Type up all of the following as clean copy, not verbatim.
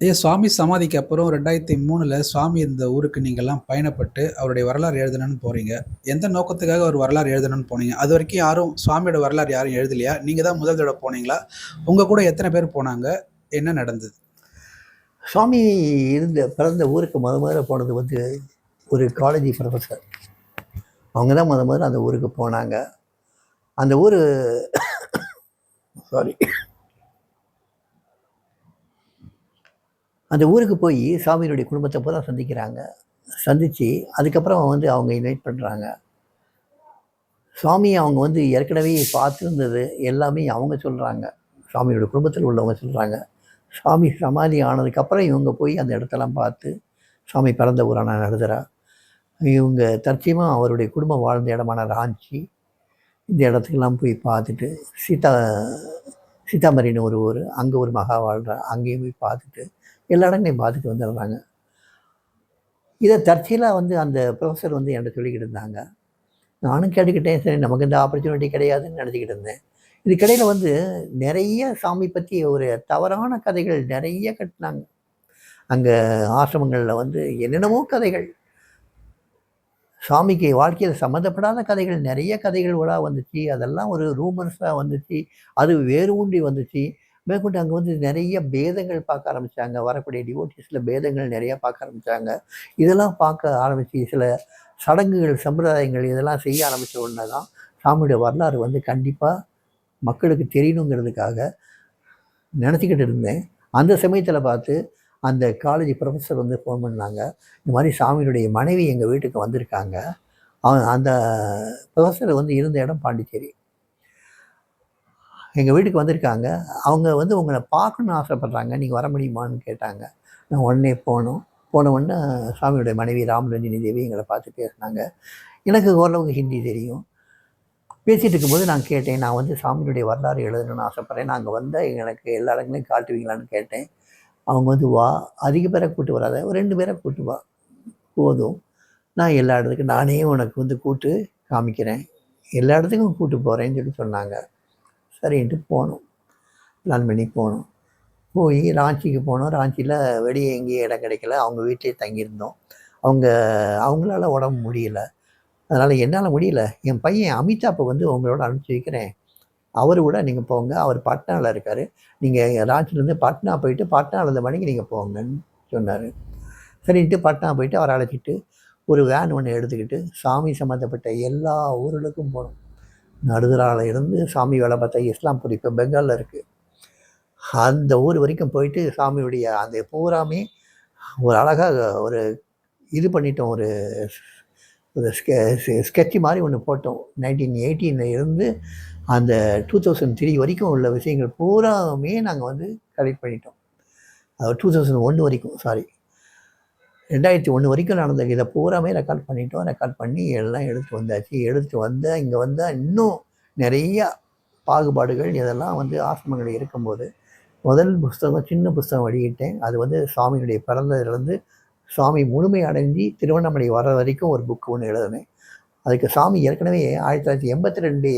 சுவாமி சமாதிக்கு அப்புறம் 2003ல் சுவாமி இந்த ஊருக்கு நீங்கள்லாம் பயணப்பட்டு அவருடைய வரலாறு எழுதணும்னு போறீங்க. எந்த நோக்கத்துக்காக ஒரு வரலாறு எழுதணும்னு போனீங்க? அதுவரைக்கும் யாரும் சுவாமியோட வரலாறு யாரும் எழுதலையா? நீங்க தான் முதல் தடவ போனீங்களா? உங்க கூட எத்தனை பேர் போனாங்க? என்ன நடந்தது? சுவாமி பிறந்த ஊருக்கு முதல்ல போனது வந்து ஒரு காலேஜ் ப்ரொஃபஸர். அவங்க தான் முதல்ல அந்த ஊருக்கு போனாங்க. அந்த ஊர் சாரி அந்த ஊருக்கு போய் சாமியினுடைய குடும்பத்தை பூரா சந்திக்கிறாங்க. சந்தித்து அதுக்கப்புறம் வந்து அவங்க இன்வைட் பண்ணுறாங்க. சுவாமி அவங்க வந்து ஏற்கனவே பார்த்துருந்தது எல்லாமே அவங்க சொல்கிறாங்க. சுவாமியோட குடும்பத்தில் உள்ளவங்க சொல்கிறாங்க. சுவாமி சமாதி ஆனதுக்கப்புறம் இவங்க போய் அந்த இடத்தெல்லாம் பார்த்து, சுவாமி பிறந்த ஊரான நடுதரா, இவங்க தற்சயமாக அவருடைய குடும்பம் வாழ்ந்த இடமான ராஞ்சி, இந்த இடத்துக்கெல்லாம் போய் பார்த்துட்டு, சீதாமரின்னு ஒரு ஊர், அங்கே ஒரு மகா வாழ்கிறா, அங்கேயும் போய் பார்த்துட்டு எல்லா இடங்களையும் பார்த்துட்டு வந்துடுறாங்க. இதை தற்செயலாக வந்து அந்த ப்ரொஃபஸர் வந்து என்கிட்ட சொல்லிக்கிட்டு இருந்தாங்க. நானும் கேட்டுக்கிட்டேன். சரி, நமக்கு இந்த ஆப்பர்ச்சுனிட்டி கிடையாதுன்னு நினச்சிக்கிட்டு இருந்தேன். இதுக்கிடையில் வந்து நிறைய சாமி பற்றி ஒரு தவறான கதைகள் நிறைய கட்டினாங்க. அங்கே ஆசிரமங்களில் வந்து என்னென்னமோ கதைகள், சாமிக்கு வாழ்க்கையில் சம்மந்தப்படாத கதைகள், நிறைய கதைகள் உலா வந்துச்சு. அதெல்லாம் ஒரு ரூமர்ஸாக வந்துச்சு. அது வேறு ஊன்றி வந்துச்சு. மேற்கொண்டு அங்கே வந்து நிறைய பேதங்கள் பார்க்க ஆரம்பித்தாங்க. வரக்கூடிய டிவோட்டிஸில் பேதங்கள் நிறையா பார்க்க ஆரம்பித்தாங்க. இதெல்லாம் பார்க்க ஆரம்பித்து சில சடங்குகள், சம்பிரதாயங்கள் இதெல்லாம் செய்ய ஆரம்பித்த உடனே தான் சாமியோட வரலாறு வந்து கண்டிப்பாக மக்களுக்கு தெரியணுங்கிறதுக்காக நினச்சிக்கிட்டு இருந்தேன். அந்த சமயத்தில் பார்த்து அந்த காலேஜ் ப்ரொஃபஸர் வந்து ஃபோன் பண்ணாங்க. இந்த மாதிரி சாமியினுடைய மனைவி எங்கள் வீட்டுக்கு வந்திருக்காங்க. அந்த ப்ரொஃபஸர் வந்து இருந்த இடம் பாண்டிச்சேரி. எங்கள் வீட்டுக்கு வந்திருக்காங்க. அவங்க வந்து உங்களை பார்க்கணுன்னு ஆசைப்பட்றாங்க. நீங்கள் வர முடியுமான்னு கேட்டாங்க. நான் உடனே போனோம். போன உடனே சாமியோடைய மனைவி ராமரஞ்சினி தேவி எங்களை பார்த்து பேசினாங்க. எனக்கு ஓரளவுக்கு ஹிந்தி தெரியும். பேசிகிட்டு இருக்கும்போது நான் கேட்டேன், நான் வந்து சாமியினுடைய வரலாறு எழுதணும்னு ஆசைப்பட்றேன். நாங்கள் வந்தால் எனக்கு எல்லா இடங்களையும் காட்டுவீங்களான்னு கேட்டேன். அவங்க வந்து வா, அதிக பேரை கூப்பிட்டு வராத, ஒரு 2 பேரை கூப்பிட்டு வா போதும், நான் எல்லா இடத்துக்கும் நானே உனக்கு வந்து கூப்பிட்டு காமிக்கிறேன், எல்லா இடத்துக்கும் கூப்பிட்டு போகிறேன்னு சொல்லி சொன்னாங்க. சரின்ட்டு போனோம். பிளான் பண்ணி போனோம். போய் ராஞ்சிக்கு போனோம். ராஞ்சியில் வெளியே எங்கேயும் இடம் கிடைக்கல. அவங்க வீட்டிலே தங்கியிருந்தோம். அவங்களால உடம்பு முடியல. அதனால் என்னால் முடியல, என் பையன் அமிதாப்பை வந்து உங்களோட அனுப்பிச்சி வைக்கிறேன், அவர் கூட நீங்கள் போங்க, அவர் பாட்னாவில் இருக்கார், நீங்கள் ராஞ்சிலேருந்து பாட்னா போயிட்டு பாட்னாவில் மணிக்கு நீங்கள் போங்கன்னு சொன்னார். சரின்ட்டு பாட்னா போயிட்டு அவரை அழைச்சிட்டு ஒரு வேன் ஒன்று எடுத்துக்கிட்டு சாமி சம்மந்தப்பட்ட எல்லா ஊர்களுக்கும் போனோம். நடுதராவில் இருந்து சாமி வேலை பார்த்தா இஸ்லாம்பூர் இப்போ பெங்காலில் இருக்குது, அந்த ஊர் வரைக்கும் போயிட்டு சாமியுடைய அந்த பூராமே ஒரு அழகாக ஒரு இது பண்ணிட்டோம். ஒரு ஸ்கெட்சு மாதிரி ஒன்று போட்டோம். 1918 இருந்து அந்த 2003 வரைக்கும் உள்ள விஷயங்கள் பூராமே நாங்கள் வந்து கலெக்ட் பண்ணிட்டோம். 2001 வரைக்கும், சாரி 2001 வரைக்கும் நடந்த இதை பூராமே ரெக்கார்ட் பண்ணிட்டோம். ரெக்கார்ட் பண்ணி எல்லாம் எடுத்து வந்தாச்சு. இங்கே வந்தால் இன்னும் நிறையா பாகுபாடுகள் இதெல்லாம் வந்து ஆசிரமங்கள் இருக்கும்போது முதல் புஸ்தகம் சின்ன புஸ்தகம் வெளியிட்டேன். அது வந்து சுவாமியுடைய பிறந்ததுலேருந்து சுவாமி முழுமை அடைஞ்சி திருவண்ணாமலை வர வரைக்கும் ஒரு புக்கு ஒன்று எழுதினேன். அதுக்கு சாமி ஏற்கனவே 1982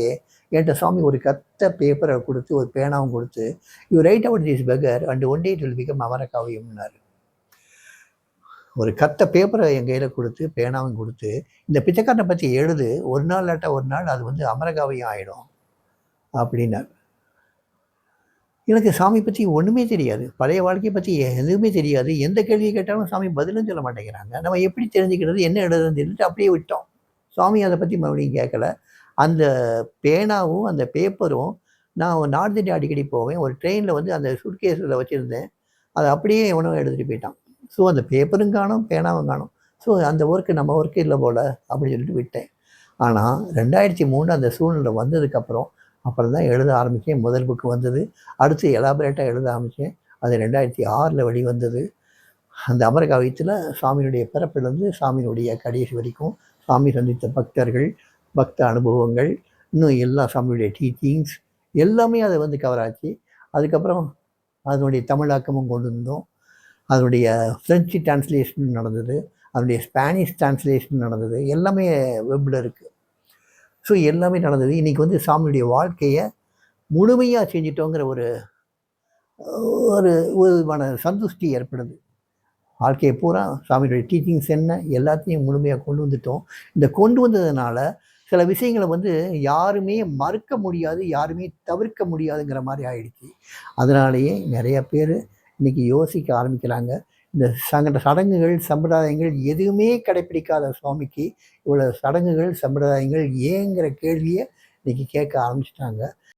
என்கிட்ட சாமி ஒரு கத்த பேப்பரை கொடுத்து ஒரு பேனாவும் கொடுத்து, you write out this beggar and one day it will become அமரகாவியம்னாரு. ஒரு கத்த பேப்பரை என் கையில் கொடுத்து பேனாவும் கொடுத்து, இந்த பிச்சைக்காரனை பற்றி எழுது, ஒரு நாள் இல்லாட்டா ஒரு நாள் அது வந்து அமரகாவியம் ஆகிடும் அப்படின்னார். எனக்கு சாமி பற்றி ஒன்றுமே தெரியாது, பழைய வாழ்க்கையை பற்றி எதுவுமே தெரியாது. எந்த கேள்வியை கேட்டாலும் சாமி பதிலும் சொல்ல மாட்டேங்கிறாங்க. நம்ம எப்படி தெரிஞ்சுக்கிறது, என்ன எழுதுன்னு தெரிஞ்சுட்டு அப்படியே விட்டோம். சுவாமி அதை பற்றி மறுபடியும் கேட்கல. அந்த பேனாவும் அந்த பேப்பரும், நான் நார்த் இந்தியா அடிக்கடி போவேன், ஒரு ட்ரெயினில் வந்து அந்த சூட்கேஸில் வச்சுருந்தேன், அதை அப்படியே எவனோ எடுத்துகிட்டு போயிட்டான். ஸோ அந்த பேப்பரும் காணும், பேனாவும் காணும். ஸோ அந்த ஒர்க்கு நம்ம ஒர்க்கு இல்லை போல் அப்படின்னு சொல்லிட்டு விட்டேன். ஆனால் 2003 அந்த சூழ்நிலை வந்ததுக்கப்புறம் அப்புறம் தான் எழுத ஆரம்பித்தேன். முதல் புக்கு வந்தது. அடுத்து எலாபரேட்டாக எழுத ஆரம்பித்தேன். அது 2006 வெளிவந்தது. அந்த அமரகாவியத்தில் சாமியினுடைய பிறப்பிலிருந்து சாமியினுடைய கடைசி வரைக்கும் சாமி சந்தித்த பக்தர்கள், பக்த அனுபவங்கள், இன்னும் எல்லா சாமியுடைய டீச்சிங்ஸ் எல்லாமே அதை வந்து கவர் ஆச்சு. அதுக்கப்புறம் அதனுடைய தமிழாக்கமும் கொண்டு வந்தோம். அதனுடைய ஃப்ரெஞ்சு டிரான்ஸ்லேஷன் நடந்தது, அதனுடைய ஸ்பானிஷ் டிரான்ஸ்லேஷன் நடந்தது, எல்லாமே வெப்பில் இருக்குது. ஸோ எல்லாமே நடந்தது. இன்றைக்கி வந்து சாமியுடைய வாழ்க்கையை முழுமையாக செஞ்சிட்டோங்கிற ஒரு ஒரு ஒரு விதமான சந்துஷ்டி ஏற்படுது. வாழ்க்கையை பூரா சாமியுடைய டீச்சிங்ஸ் என்ன எல்லாத்தையும் முழுமையாக கொண்டு வந்துட்டோம். இந்த கொண்டு வந்ததுனால சில விஷயங்களை வந்து யாருமே மறுக்க முடியாது, யாருமே தவிர்க்க முடியாதுங்கிற மாதிரி ஆயிடுச்சு. அதனாலேயே நிறைய பேர் இன்னைக்கு யோசிக்க ஆரம்பிக்கிறாங்க. இந்த சடங்குகள், சம்பிரதாயங்கள் எதுவுமே கடைப்பிடிக்காத சுவாமிக்கு இவ்வளோ சடங்குகள், சம்பிரதாயங்கள் ஏங்கிற கேள்வியை இன்னைக்கு கேட்க ஆரம்பிச்சிட்டாங்க.